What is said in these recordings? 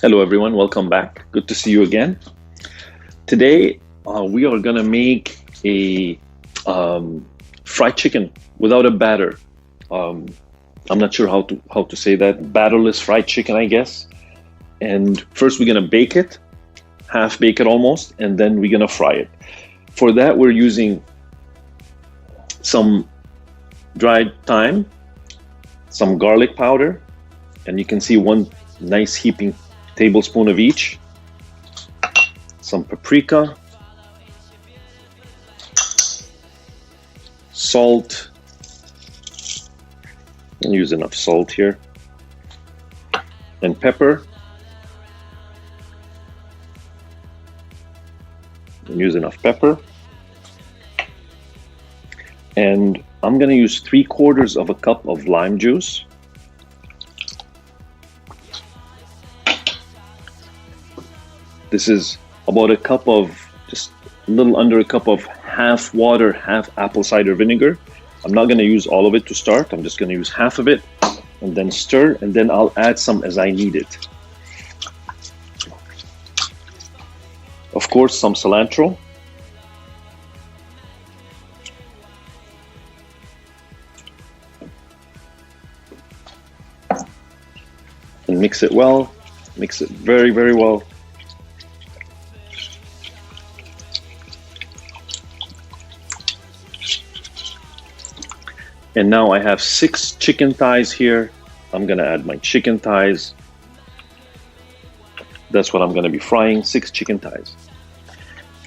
Hello, everyone. Welcome back. Good to see you again. Today, we are gonna make a fried chicken without a batter. Um, I'm not sure how to say that. Batterless fried chicken, I guess. And first, we're gonna bake it, half bake it almost, and then we're gonna fry it. For that, we're using some dried thyme, some garlic powder, and you can see one nice heaping tablespoon of each, some paprika, salt, and use enough salt here, and pepper, and use enough pepper. And I'm gonna use 3/4 of a cup of lime juice. This is about a cup of, just a little under a cup of half water, half apple cider vinegar. I'm not gonna use all of it to start. I'm just gonna use half of it and then stir, and then I'll add some as I need it. Of course, some cilantro. And mix it well. Mix it very, very well. And now I have 6 chicken thighs here. I'm gonna add my chicken thighs. That's what I'm gonna be frying, 6 chicken thighs.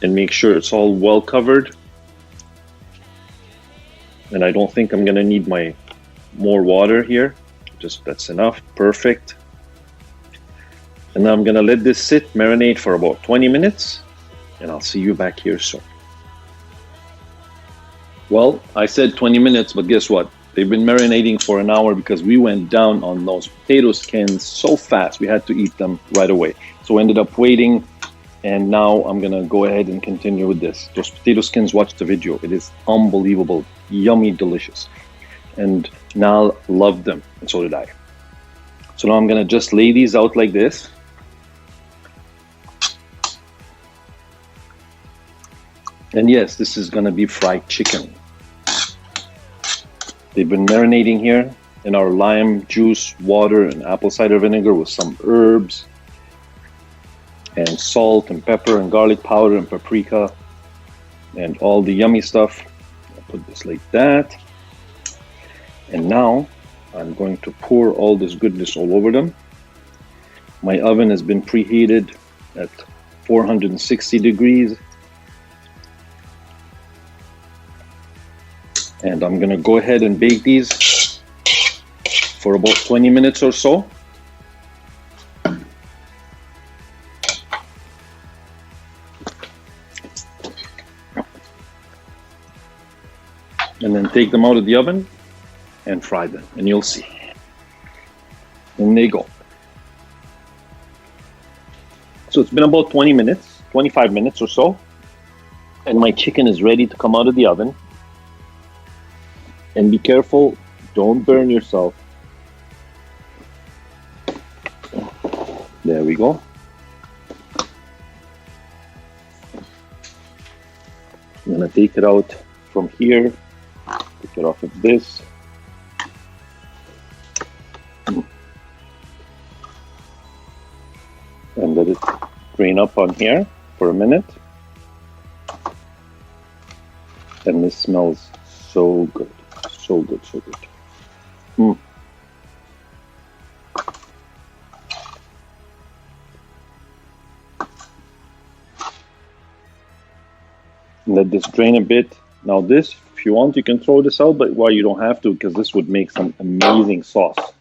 And make sure it's all well covered. And I don't think I'm gonna need my more water here. Just that's enough, perfect. And now I'm gonna let this sit, marinate for about 20 minutes, and I'll see you back here soon. Well, I said 20 minutes, but guess what? They've been marinating for an hour because we went down on those potato skins so fast. We had to eat them right away. So I ended up waiting, and now I'm gonna go ahead and continue with this. Those potato skins, watch the video. It is unbelievable, yummy, delicious. And Nal loved them, and so did I. So now I'm gonna just lay these out like this. And yes, this is gonna be fried chicken. They've been marinating here in our lime juice, water, and apple cider vinegar with some herbs and salt and pepper and garlic powder and paprika and all the yummy stuff. I'll put this like that. And now I'm going to pour all this goodness all over them. My oven has been preheated at 460 degrees. And I'm gonna go ahead and bake these for about 20 minutes or so. And then take them out of the oven and fry them, and you'll see. And they go. So it's been about 20 minutes, 25 minutes or so, and my chicken is ready to come out of the oven. And be careful, don't burn yourself. There we go. I'm gonna take it out from here, take it off of this. And let it drain up on here for a minute. And this smells so good. So good, so good. Let this drain a bit. Now this, if you want, you can throw this out, but why you don't have to, because this would make some amazing sauce,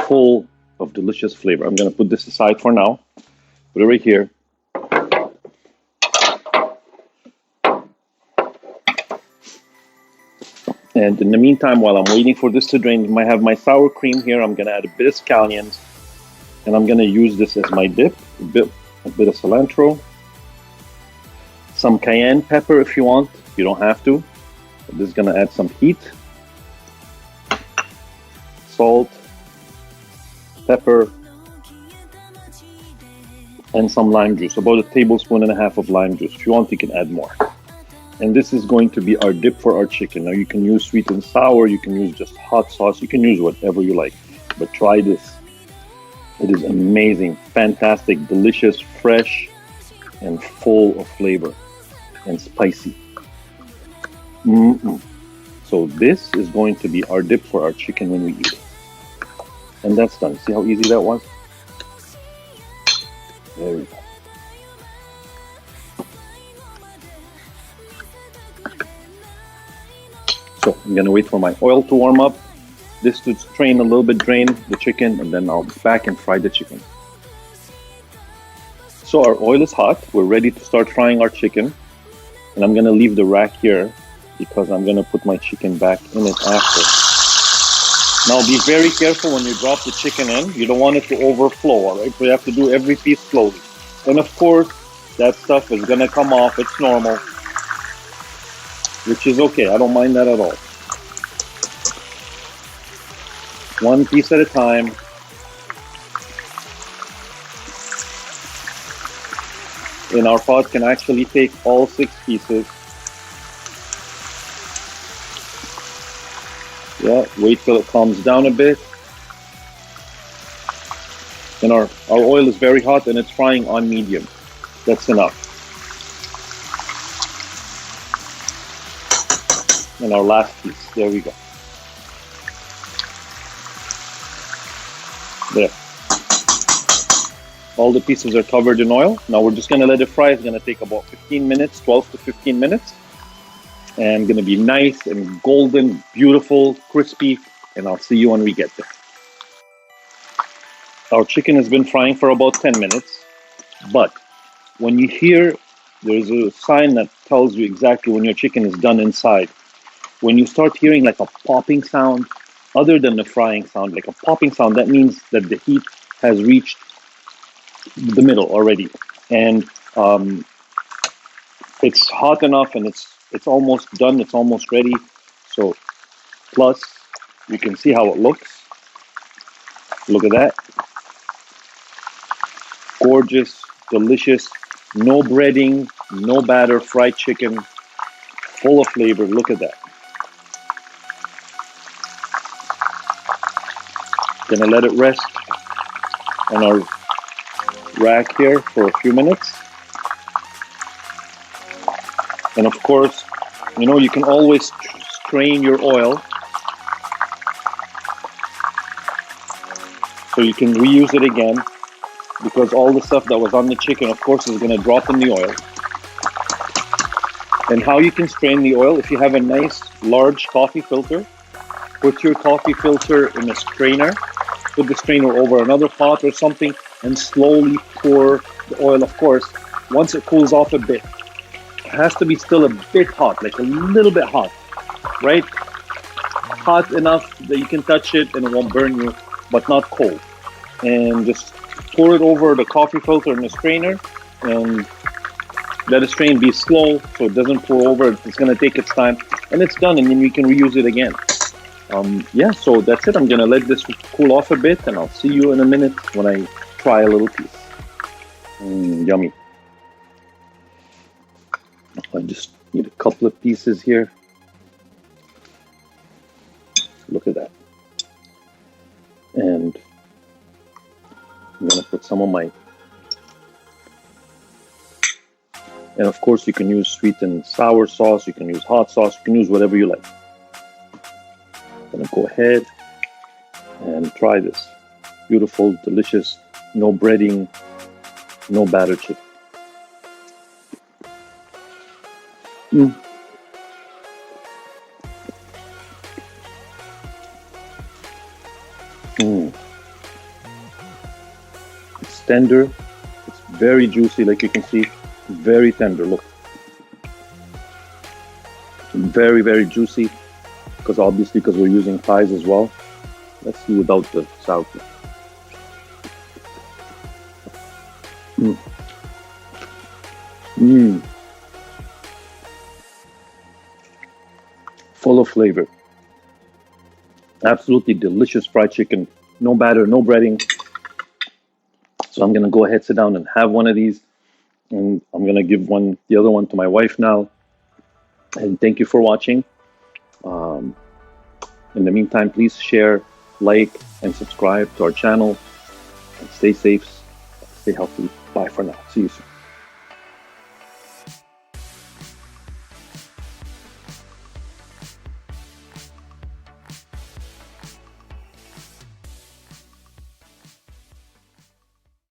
full of delicious flavor. I'm gonna put this aside for now. Put it right here. And in the meantime, while I'm waiting for this to drain, I have my sour cream here. I'm gonna add a bit of scallions, and I'm gonna use this as my dip. A bit of cilantro, some cayenne pepper if you want. You don't have to. But this is gonna add some heat. Salt, pepper, and some lime juice, about a tablespoon and a half of lime juice. If you want, you can add more. And this is going to be our dip for our chicken. Now you can use sweet and sour, you can use just hot sauce, you can use whatever you like. But try this. It is amazing, fantastic, delicious, fresh, and full of flavor and spicy. So this is going to be our dip for our chicken when we eat it. And that's done. See how easy that was? There we go. So I'm gonna wait for my oil to warm up. This to strain a little bit, drain the chicken, and then I'll back and fry the chicken. So our oil is hot. We're ready to start frying our chicken. And I'm gonna leave the rack here because I'm gonna put my chicken back in it after. Now be very careful when you drop the chicken in. You don't want it to overflow, all right? So you have to do every piece slowly. And of course, that stuff is gonna come off. It's normal, which is okay. I don't mind that at all. One piece at a time. And our pot can actually take all 6 pieces. Yeah, wait till it calms down a bit. And our oil is very hot and it's frying on medium. That's enough. And our last piece, there we go. There. All the pieces are covered in oil. Now we're just gonna let it fry. It's gonna take about 15 minutes, 12 to 15 minutes. And gonna be nice and golden, beautiful, crispy. And I'll see you when we get there. Our chicken has been frying for about 10 minutes. But when you hear, there's a sign that tells you exactly when your chicken is done inside. When you start hearing like a popping sound, other than the frying sound, like a popping sound, that means that the heat has reached the middle already. And it's hot enough and it's almost done, it's almost ready. So plus you can see how it looks. Look at that. Gorgeous, delicious, no breading, no batter, fried chicken, full of flavor. Look at that. Gonna let it rest on our rack here for a few minutes. And of course, you know, you can always strain your oil so you can reuse it again, because all the stuff that was on the chicken, of course, is going to drop in the oil. And how you can strain the oil, if you have a nice large coffee filter, put your coffee filter in a strainer, put the strainer over another pot or something, and slowly pour the oil. Of course, once it cools off a bit, it has to be still a bit hot, like a little bit hot, right? Hot enough that you can touch it and it won't burn you, but not cold. And just pour it over the coffee filter in the strainer and let it strain, be slow so it doesn't pour over. It's going to take its time and it's done, and then you can reuse it again. Yeah, so that's it. I'm going to let this cool off a bit and I'll see you in a minute when I try a little piece. Yummy. I just need a couple of pieces here. Look at that. And I'm going to put some of my... And of course, you can use sweet and sour sauce. You can use hot sauce. You can use whatever you like. I'm going to go ahead and try this. Beautiful, delicious, no breading, no batter chicken. It's tender. It's very juicy, like you can see. Very tender. Look, very, very juicy. Because obviously, because we're using thighs as well. Let's see without the sour cream. Full of flavor. Absolutely delicious fried chicken. No batter, no breading. So So I'm gonna go ahead, sit down, and have one of these, and I'm gonna give the other one to my wife now. And thank you for watching. Um, in the meantime, please share, like, and subscribe to our channel. And stay safe, stay healthy. Bye for now. See you soon.